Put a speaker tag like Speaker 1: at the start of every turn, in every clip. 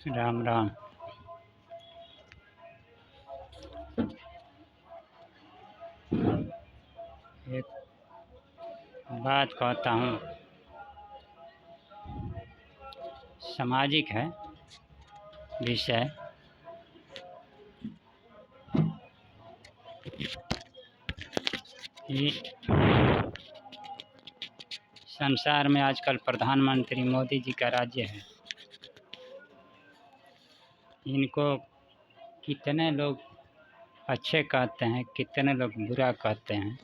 Speaker 1: राम राम। एक बात कहता हूँ, सामाजिक है विषय। ये संसार में आजकल प्रधानमंत्री मोदी जी का राज्य है। इनको कितने लोग अच्छे कहते हैं, कितने लोग बुरा कहते हैं।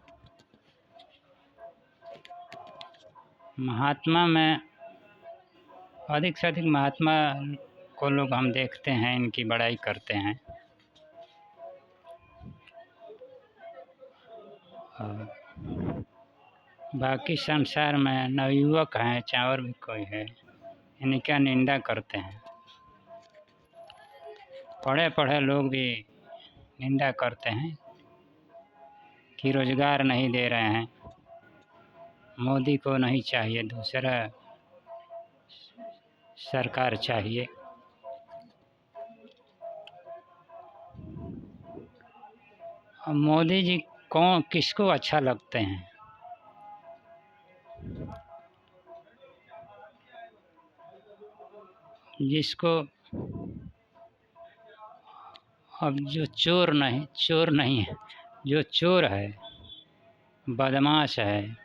Speaker 1: महात्मा में अधिक से अधिक महात्मा को लोग हम देखते हैं, इनकी बड़ाई करते हैं। और बाकी संसार में नवयुवक हैं, चाहे और भी कोई है, इनका निंदा करते हैं। पढ़े पढ़े लोग भी निंदा करते हैं कि रोजगार नहीं दे रहे हैं, मोदी को नहीं चाहिए, दूसरा सरकार चाहिए। अब मोदी जी कौन किसको अच्छा लगते हैं? जिसको अब जो चोर नहीं है, जो चोर है, बदमाश है,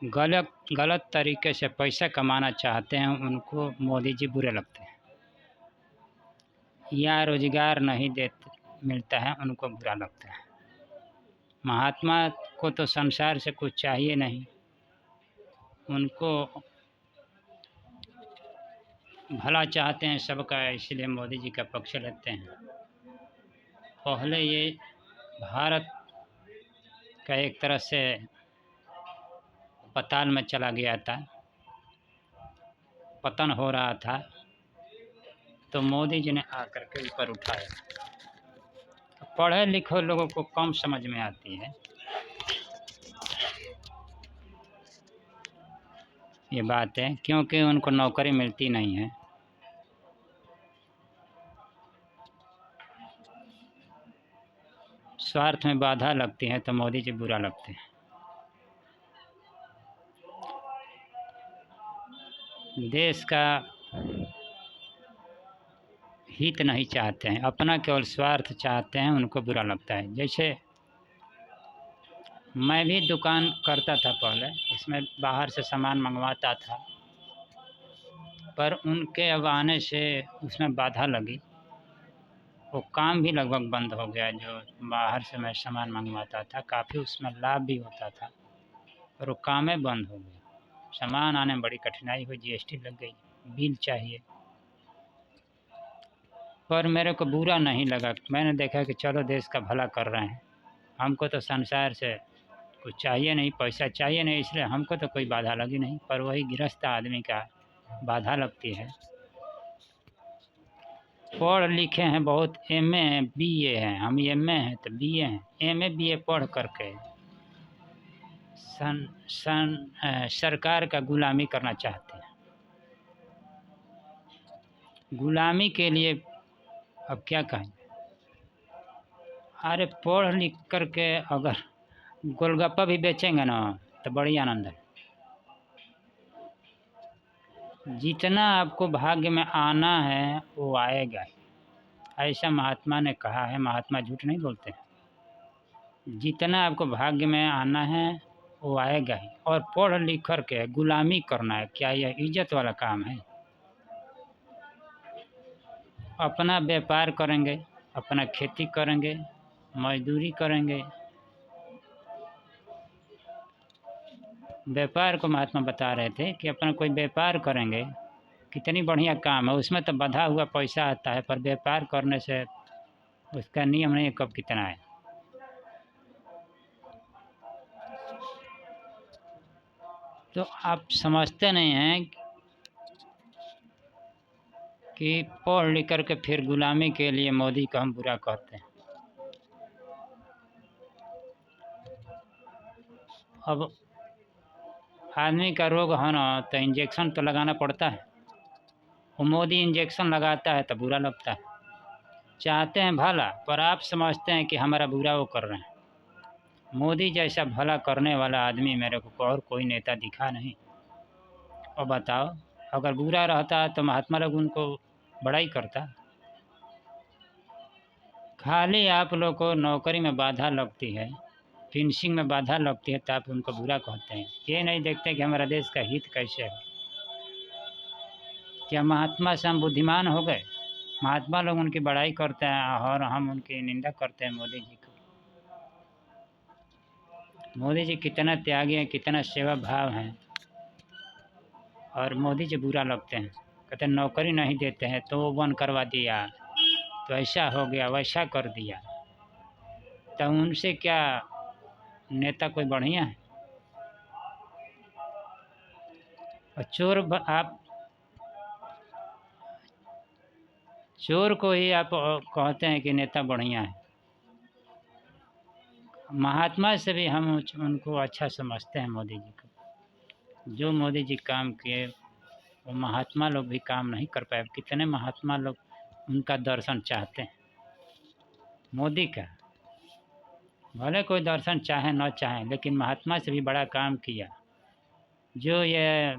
Speaker 1: गलत तरीके से पैसा कमाना चाहते हैं, उनको मोदी जी बुरे लगते हैं। या रोजगार नहीं देते मिलता है, उनको बुरा लगता है। महात्मा को तो संसार से कुछ चाहिए नहीं, उनको भला चाहते हैं सबका, इसलिए मोदी जी का पक्ष लेते हैं। पहले ये भारत का एक तरह से पताल में चला गया था, पतन हो रहा था, तो मोदी जी ने आकर के ऊपर उठाया। पढ़े लिखे लोगों को कम समझ में आती है ये बात है, क्योंकि उनको नौकरी मिलती नहीं है। स्वार्थ में बाधा लगती है तो मोदी जी बुरा लगते हैं। देश का हित नहीं चाहते हैं, अपना केवल स्वार्थ चाहते हैं, उनको बुरा लगता है। जैसे मैं भी दुकान करता था पहले, इसमें बाहर से सामान मंगवाता था, पर उनके अब आने से उसमें बाधा लगी, वो काम भी लगभग बंद हो गया। जो बाहर से मैं सामान मंगवाता था, काफ़ी उसमें लाभ भी होता था, पर वो काम ही बंद हो गया। सामान आने में बड़ी कठिनाई हुई, जीएसटी लग गई, बिल चाहिए। पर मेरे को बुरा नहीं लगा, मैंने देखा कि चलो देश का भला कर रहे हैं, हमको तो संसार से कुछ चाहिए नहीं, पैसा चाहिए नहीं, इसलिए हमको तो कोई बाधा लगी नहीं। पर वही गृहस्थ आदमी का बाधा लगती है। पढ़ लिखे हैं बहुत, एमए हैं, बीए हैं, हम एमए हैं तो बीए हैं, एमए बीए पढ़ करके सरकार का गुलामी करना चाहते हैं। गुलामी के लिए अब क्या कहें। अरे पढ़ लिख करके अगर गोलगप्पा भी बेचेंगे ना तो बड़ी आनंद है। जितना आपको भाग्य में आना है वो आएगा ही, ऐसा महात्मा ने कहा है। महात्मा झूठ नहीं बोलते हैं। जितना आपको भाग्य में आना है वो आएगा ही। और पढ़ लिख कर के गुलामी करना है, क्या यह इज्जत वाला काम है? अपना व्यापार करेंगे, अपना खेती करेंगे, मजदूरी करेंगे। व्यापार को महात्मा बता रहे थे कि अपना कोई व्यापार करेंगे, कितनी बढ़िया काम है, उसमें तो बंधा हुआ पैसा आता है, पर व्यापार करने से उसका नियम नहीं कब कितना है। तो आप समझते नहीं हैं कि पढ़ लिख कर के फिर गुलामी के लिए मोदी को हम बुरा कहते हैं। अब आदमी का रोग है ना, तो इंजेक्शन तो लगाना पड़ता है, वो मोदी इंजेक्शन लगाता है तो बुरा लगता है। चाहते हैं भला, पर आप समझते हैं कि हमारा बुरा वो कर रहे हैं। मोदी जैसा भला करने वाला आदमी मेरे को और कोई नेता दिखा नहीं। और बताओ, अगर बुरा रहता तो महात्मा लोग उनको बड़ा ही करता। खाली आप लोग को नौकरी में बाधा लगती है, फिनिशिंग में बाधा लगती है, तो आप उनको बुरा कहते हैं। ये नहीं देखते कि हमारा देश का हित कैसे है। क्या महात्मा से हम बुद्धिमान हो गए? महात्मा लोग उनकी बड़ाई करते हैं और हम उनकी निंदा करते हैं मोदी जी को। मोदी जी कितना त्यागी हैं, कितना सेवा भाव हैं, और मोदी जी बुरा लगते हैं। कहते हैं नौकरी नहीं देते हैं तो वो बंद करवा दिया, तो ऐसा हो गया, वैसा कर दिया। तो उनसे क्या नेता कोई बढ़िया है? और आप चोर को ही आप कहते हैं कि नेता बढ़िया है। महात्मा से भी हम उनको अच्छा समझते हैं मोदी जी को। जो मोदी जी काम किए वो महात्मा लोग भी काम नहीं कर पाए। कितने महात्मा लोग उनका दर्शन चाहते हैं, मोदी का। भले कोई दर्शन चाहे न चाहे, लेकिन महात्मा से भी बड़ा काम किया। जो ये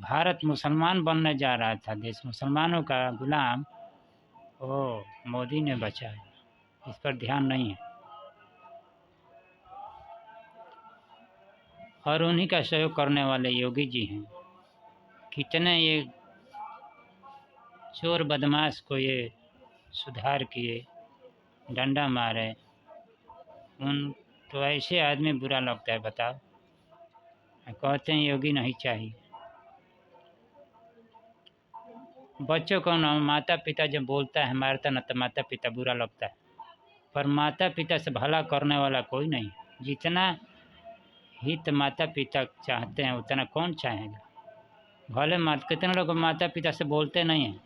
Speaker 1: भारत मुसलमान बनने जा रहा था, देश मुसलमानों का गुलाम, वो मोदी ने बचाया। इस पर ध्यान नहीं है। और उन्हीं का सहयोग करने वाले योगी जी हैं। कितने ये चोर बदमाश को ये सुधार किए, डंडा मारे। उन तो ऐसे आदमी बुरा लगता है, बताओ। कहते हैं योगी नहीं चाहिए। बच्चों को ना माता पिता जब बोलता है मारता ना, तो माता पिता बुरा लगता है। पर माता पिता से भला करने वाला कोई नहीं। जितना हित माता पिता चाहते हैं उतना कौन चाहेगा? भले कितने लोग माता पिता से बोलते नहीं हैं,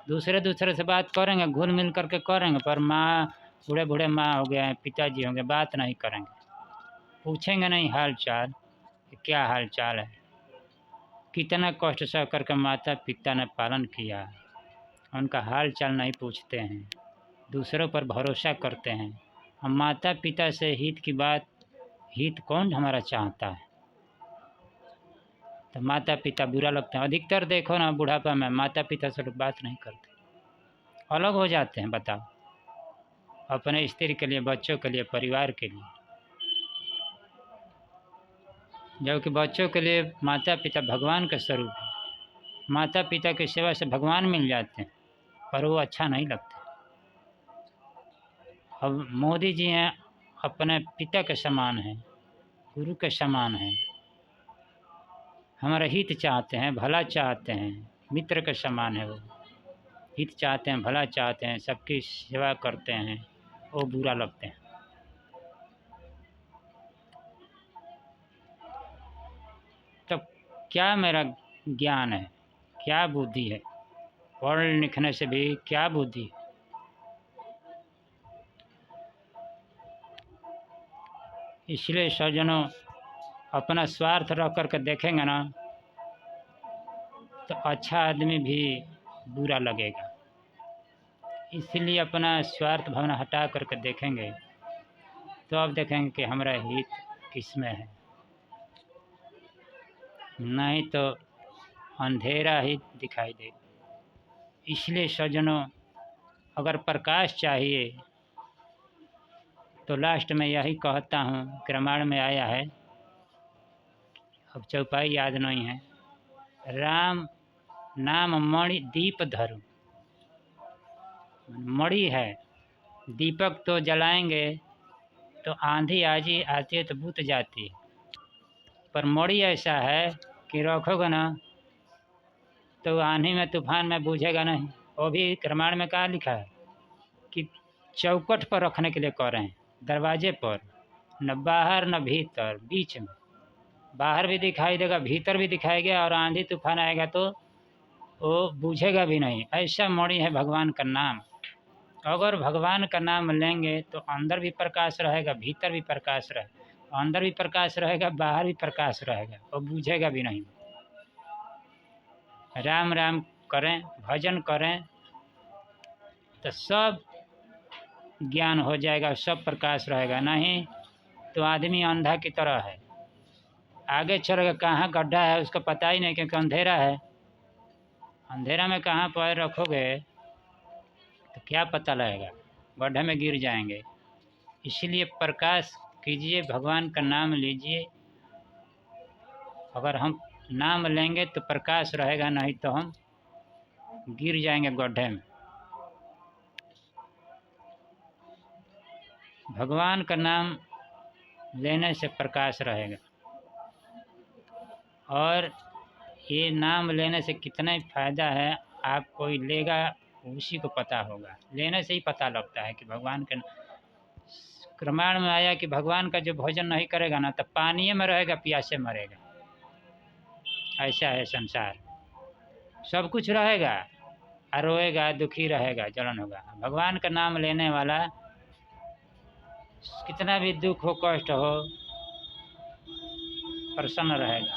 Speaker 1: दूसरे से बात करेंगे, घुल मिल करके करेंगे, पर माँ, बूढ़े बूढ़े माँ हो गए हैं, पिताजी होंगे, बात नहीं करेंगे, पूछेंगे नहीं हाल चाल कि क्या हाल चाल है। कितना कष्ट सह करके माता पिता ने पालन किया, उनका हाल चाल नहीं पूछते हैं, दूसरों पर भरोसा करते हैं। हम माता पिता से हित की बात, हित कौन हमारा चाहता है? तो माता पिता बुरा लगते हैं। अधिकतर देखो ना, बुढ़ापा में माता पिता से लोग बात नहीं करते, अलग हो जाते हैं। बताओ, अपने स्त्री के लिए, बच्चों के लिए, परिवार के लिए। जबकि बच्चों के लिए माता पिता भगवान का स्वरूप है। माता पिता की सेवा से भगवान मिल जाते हैं, पर वो अच्छा नहीं लगता। अब मोदी जी हैं, अपने पिता के समान हैं, गुरु के समान हैं, हमारा हित चाहते हैं, भला चाहते हैं, मित्र के समान है वो। हित चाहते हैं, भला चाहते हैं, सबकी सेवा करते हैं, वो बुरा लगते हैं। तो क्या मेरा ज्ञान है, क्या बुद्धि है? पढ़ लिखने से भी क्या बुद्धि है? इसलिए सज्जनों, अपना स्वार्थ रख करके देखेंगे ना, तो अच्छा आदमी भी बुरा लगेगा। इसलिए अपना स्वार्थ भावना हटा करके देखेंगे तो अब देखेंगे कि हमारा हित किसमें है। नहीं तो अंधेरा ही दिखाई दे। इसलिए सज्जनों, अगर प्रकाश चाहिए तो लास्ट में यही कहता हूँ, रामायण में आया है, अब चौपाई याद नहीं है। राम नाम मणि दीप धरो। मणि है, दीपक तो जलाएंगे तो आंधी आजी आती है तो बुझ जाती है, पर मणि ऐसा है कि रखोगे ना तो आंधी में तूफान में बुझेगा नहीं। वो भी रामायण में कहाँ लिखा है कि चौकट पर रखने के लिए कह रहे हैं, दरवाजे पर, न बाहर न भीतर, बीच में। बाहर भी दिखाई देगा, भीतर भी दिखाई देगा, और आंधी तूफान आएगा तो वो बुझेगा भी नहीं। ऐसा मणि है भगवान का नाम। अगर भगवान का नाम लेंगे तो अंदर भी प्रकाश रहेगा, भीतर भी प्रकाश रहेगा, अंदर भी प्रकाश रहेगा, बाहर भी प्रकाश रहेगा, और बुझेगा भी नहीं। राम राम करें, भजन करें, तो सब ज्ञान हो जाएगा, सब प्रकाश रहेगा। नहीं तो आदमी अंधा की तरह है, आगे चल के कहाँ गड्ढा है उसको पता ही नहीं, क्योंकि अंधेरा है। अंधेरा में कहाँ पैर रखोगे तो क्या पता लगेगा, गड्ढे में गिर जाएंगे। इसीलिए प्रकाश कीजिए, भगवान का नाम लीजिए। अगर हम नाम लेंगे तो प्रकाश रहेगा, नहीं तो हम गिर जाएंगे गड्ढे में। भगवान का नाम लेने से प्रकाश रहेगा। और ये नाम लेने से कितना फ़ायदा है, आप कोई लेगा उसी को पता होगा। लेने से ही पता लगता है कि भगवान के प्रमाण में आया कि भगवान का जो भोजन नहीं करेगा ना, तो पानी में रहेगा, प्यासे मरेगा। ऐसा है संसार, सब कुछ रहेगा और रोएगा, दुखी रहेगा, जलन होगा। भगवान का नाम लेने वाला कितना भी दुख हो, कष्ट हो, प्रसन्न रहेगा।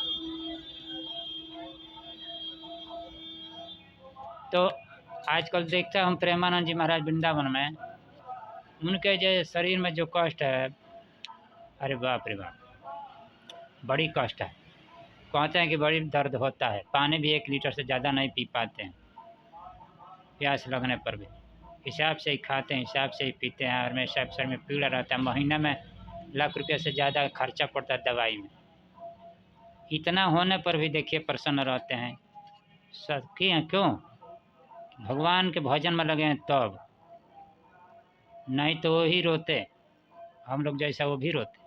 Speaker 1: तो आजकल देखता हूँ प्रेमानंद जी महाराज वृंदावन में, उनके जो शरीर में जो कष्ट है, अरे बाप रे बाप, बड़ी कष्ट है। कहते हैं कि बड़ी दर्द होता है, पानी भी 1 लीटर से ज़्यादा नहीं पी पाते हैं, प्यास लगने पर भी हिसाब से ही खाते हैं, हिसाब से ही पीते हैं। और हमेशा सर में पीड़ा रहता है, महीने में ₹1,00,000 से ज़्यादा खर्चा पड़ता है दवाई में। इतना होने पर भी देखिए प्रसन्न रहते हैं। सब क्यों? भगवान के भजन में लगे हैं तब, नहीं तो वो ही रोते, हम लोग जैसा वो भी रोते।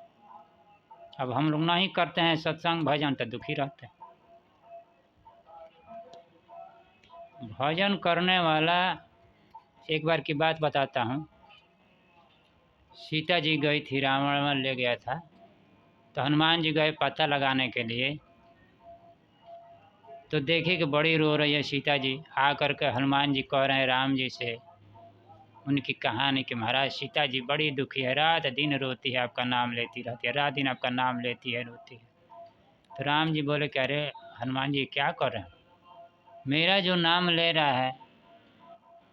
Speaker 1: अब हम लोग नहीं करते हैं सत्संग भजन तो दुखी रहते हैं। भजन करने वाला, एक बार की बात बताता हूँ। सीता जी गई थी, रावण ले गया था, तो हनुमान जी गए पता लगाने के लिए। तो देखे कि बड़ी रो रही है सीता जी। आ कर के हनुमान जी कह रहे हैं राम जी से उनकी कहानी कि महाराज सीता जी बड़ी दुखी है, रात दिन रोती है, आपका नाम लेती रहती है, रात दिन आपका नाम लेती है, रोती है। तो राम जी बोले कि अरे हनुमान जी क्या कर रहे हैं, मेरा जो नाम ले रहा है,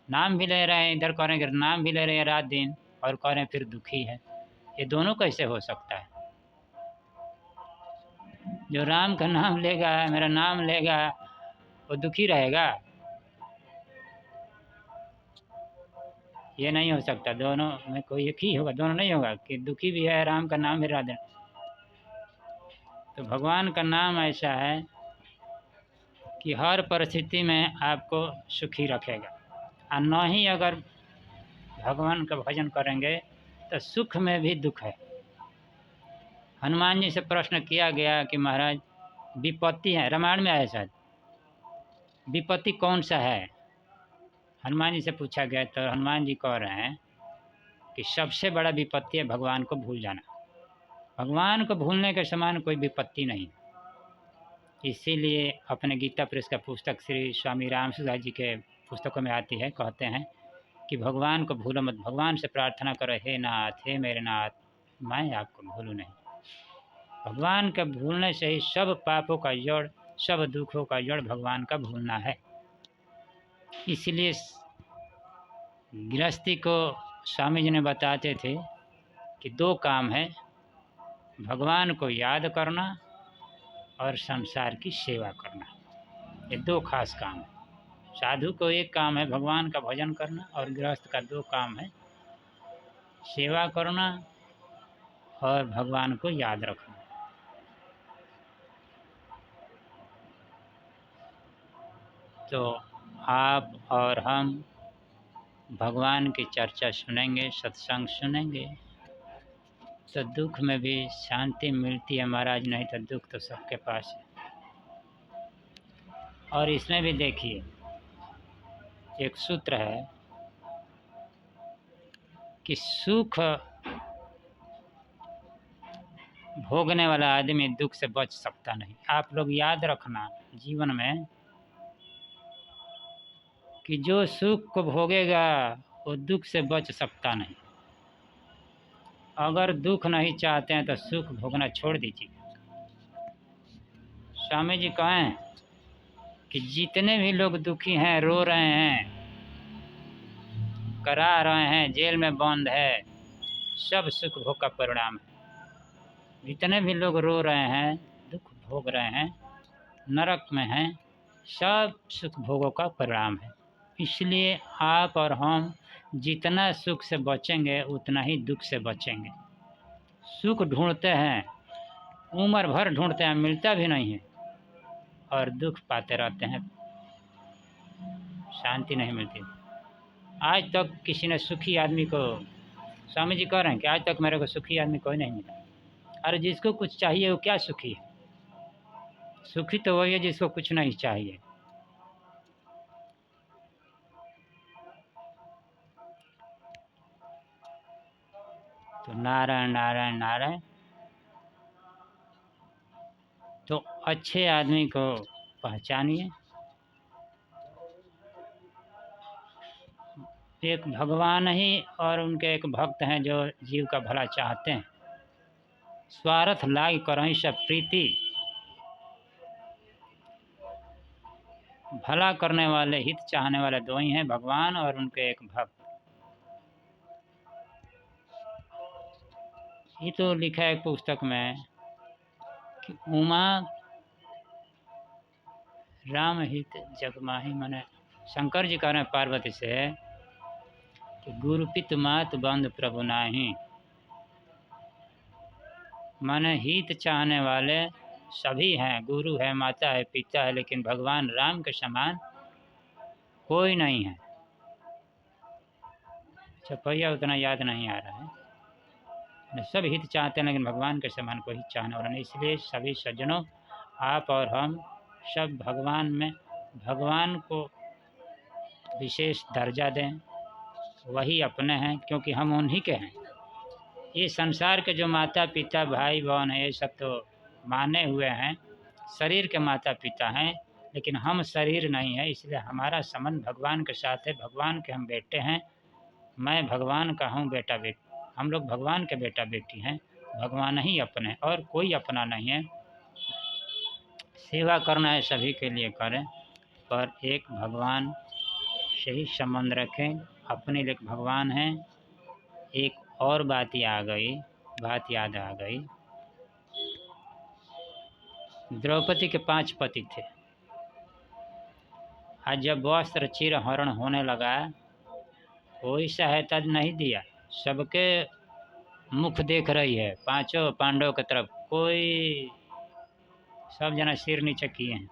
Speaker 1: नाम भी ले रहे हैं, इधर कह रहे हैं कि नाम भी ले रहे हैं रात दिन, और कह रहे हैं फिर दुखी है, ये दोनों कैसे हो सकता है? जो राम का नाम लेगा, मेरा नाम लेगा, वो दुखी रहेगा? ये नहीं हो सकता। दोनों में कोई एक ही होगा, दोनों नहीं होगा कि दुखी भी है, राम का नाम भी राधे। तो भगवान का नाम ऐसा है कि हर परिस्थिति में आपको सुखी रखेगा। और न ही अगर भगवान का भजन करेंगे तो सुख में भी दुख है। हनुमान जी से प्रश्न किया गया कि महाराज विपत्ति है, रामायण में आया शायद, विपत्ति कौन सा है? हनुमान जी से पूछा गया तो हनुमान जी कह रहे हैं कि सबसे बड़ा विपत्ति है भगवान को भूल जाना। भगवान को भूलने के समान कोई विपत्ति नहीं। इसीलिए अपने गीता प्रेस का पुस्तक श्री स्वामी राम सुधार जी के पुस्तकों में आती है, कहते हैं कि भगवान को भूलो मत, भगवान से प्रार्थना करो, हे नाथ, हे मेरे नाथ, मैं आपको भूलूँ नहीं। भगवान के भूलने से ही सब पापों का जड़, सब दुखों का जड़ भगवान का भूलना है। इसलिए गृहस्थी को स्वामी जी ने बताते थे कि 2 काम है, भगवान को याद करना और संसार की सेवा करना। ये 2 खास काम है। साधु को एक काम है भगवान का भजन करना, और गृहस्थ का 2 काम है, सेवा करना और भगवान को याद रखना। तो आप और हम भगवान की चर्चा सुनेंगे, सत्संग सुनेंगे, तो दुख में भी शांति मिलती है महाराज, नहीं तो दुख तो सबके पास है। और इसमें भी देखिए एक सूत्र है कि सुख भोगने वाला आदमी दुख से बच सकता नहीं। आप लोग याद रखना जीवन में कि जो सुख को भोगेगा वो दुख से बच सकता नहीं। अगर दुख नहीं चाहते हैं तो सुख भोगना छोड़ दीजिए। स्वामी जी कहें कि जितने भी लोग दुखी हैं, रो रहे हैं, करा रहे हैं, जेल में बंद है, सब सुख भोग का परिणाम है। जितने भी लोग रो रहे हैं, दुख भोग रहे हैं, नरक में हैं, सब सुख भोगों का परिणाम है। इसलिए आप और हम जितना सुख से बचेंगे उतना ही दुख से बचेंगे। सुख ढूंढते हैं, उम्र भर ढूंढते हैं, मिलता भी नहीं है, और दुख पाते रहते हैं, शांति नहीं मिलती। आज तक किसी ने सुखी आदमी को, स्वामी जी कह रहे हैं कि आज तक मेरे को सुखी आदमी कोई नहीं मिला। अरे जिसको कुछ चाहिए वो क्या सुखी है? सुखी तो वही है जिसको कुछ नहीं चाहिए। तो नारायण नारायण नारायण। तो अच्छे आदमी को पहचानिए। एक भगवान ही और उनके एक भक्त हैं जो जीव का भला चाहते हैं। स्वार्थ लाग करहीं सब प्रीति, भला करने वाले, हित चाहने वाले दो ही हैं, भगवान और उनके एक भक्त। ये तो लिखा है एक पुस्तक में कि उमा राम हित जग माही, माने शंकर जी कह रहे हैं पार्वती से कि गुरु पित मात बंधु प्रभु नाही। माने हित चाहने वाले सभी हैं, गुरु है, माता है, पिता है, लेकिन भगवान राम के समान कोई नहीं है। छपैया उतना याद नहीं आ रहा है। सब हित चाहते हैं लेकिन भगवान के समान कोई हित चाहने वाला नहीं। इसलिए सभी सज्जनों, आप और हम सब भगवान में, भगवान को विशेष दर्जा दें। वही अपने हैं, क्योंकि हम उन्हीं के हैं। ये संसार के जो माता पिता भाई बहन हैं, ये सब तो माने हुए हैं, शरीर के माता पिता हैं, लेकिन हम शरीर नहीं है। इसलिए हमारा संबंध भगवान के साथ है। भगवान के हम बेटे हैं। मैं भगवान का हूँ बेटा बेटी, हम लोग भगवान के बेटा बेटी हैं। भगवान ही अपने, और कोई अपना नहीं है। सेवा करना है सभी के लिए करें, पर एक भगवान से ही संबंध रखें। अपने लिए भगवान हैं। एक और बात याद आ गई। द्रौपदी के 5 पति थे। आज जब वस्त्र चिर हरण होने लगा, कोई सहायता नहीं दिया। सबके मुख देख रही है, पांचों पांडवों की तरफ, कोई, सब जना सिर नीचे किए हैं।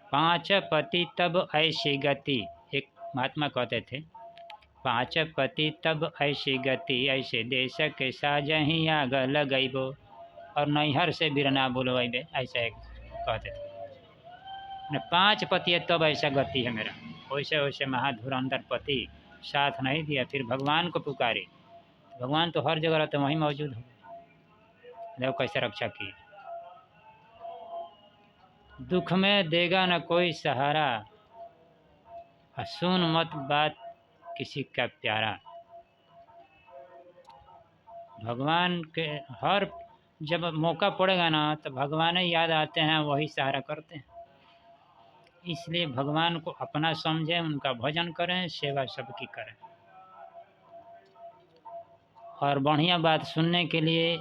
Speaker 1: 5 पति तब ऐसी गति, एक महात्मा कहते थे, 5 पति तब ऐसी गति, ऐसे देश के साजही आग लगैबो, और नैहर से बिरना बुलवैबे, ऐसा एक कहते थे। 5 पति है तब ऐसा गति है मेरा। वैसे वैसे महाधुरंधर पति साथ नहीं दिया, फिर भगवान को पुकारे। भगवान तो हर जगह रहते, वहीं मौजूद हो। देखो कैसे रक्षा की। दुख में देगा न कोई सहारा, सुन मत बात किसी का प्यारा। भगवान के हर जब मौका पड़ेगा ना, तो भगवान ही याद आते हैं, वही सहारा करते हैं। इसलिए भगवान को अपना समझें, उनका भजन करें, सेवा सबकी करें। और बढ़िया बात सुनने के लिए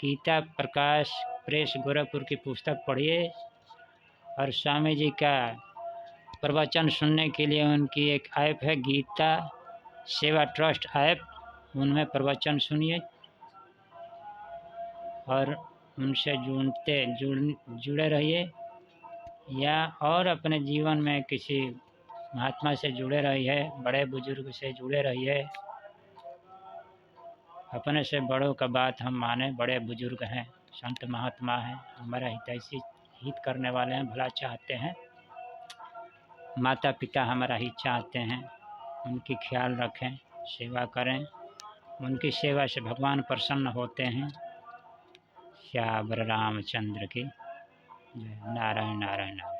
Speaker 1: गीता प्रकाश प्रेस गोरखपुर की पुस्तक पढ़िए, और स्वामी जी का प्रवचन सुनने के लिए उनकी एक ऐप है, गीता सेवा ट्रस्ट ऐप, उनमें प्रवचन सुनिए और उनसे जुड़े रहिए। या और अपने जीवन में किसी महात्मा से जुड़े रहिए, बड़े बुजुर्ग से जुड़े रहिए। अपने से बड़ों का बात हम माने, बड़े बुजुर्ग हैं, संत महात्मा हैं, हमारा हित करने वाले हैं, भला चाहते हैं। माता पिता हमारा हित चाहते हैं, उनकी ख्याल रखें, सेवा करें। उनकी सेवा से भगवान प्रसन्न होते हैं। श्याम रामचंद्र की जय। नारायण नारायण नारायण।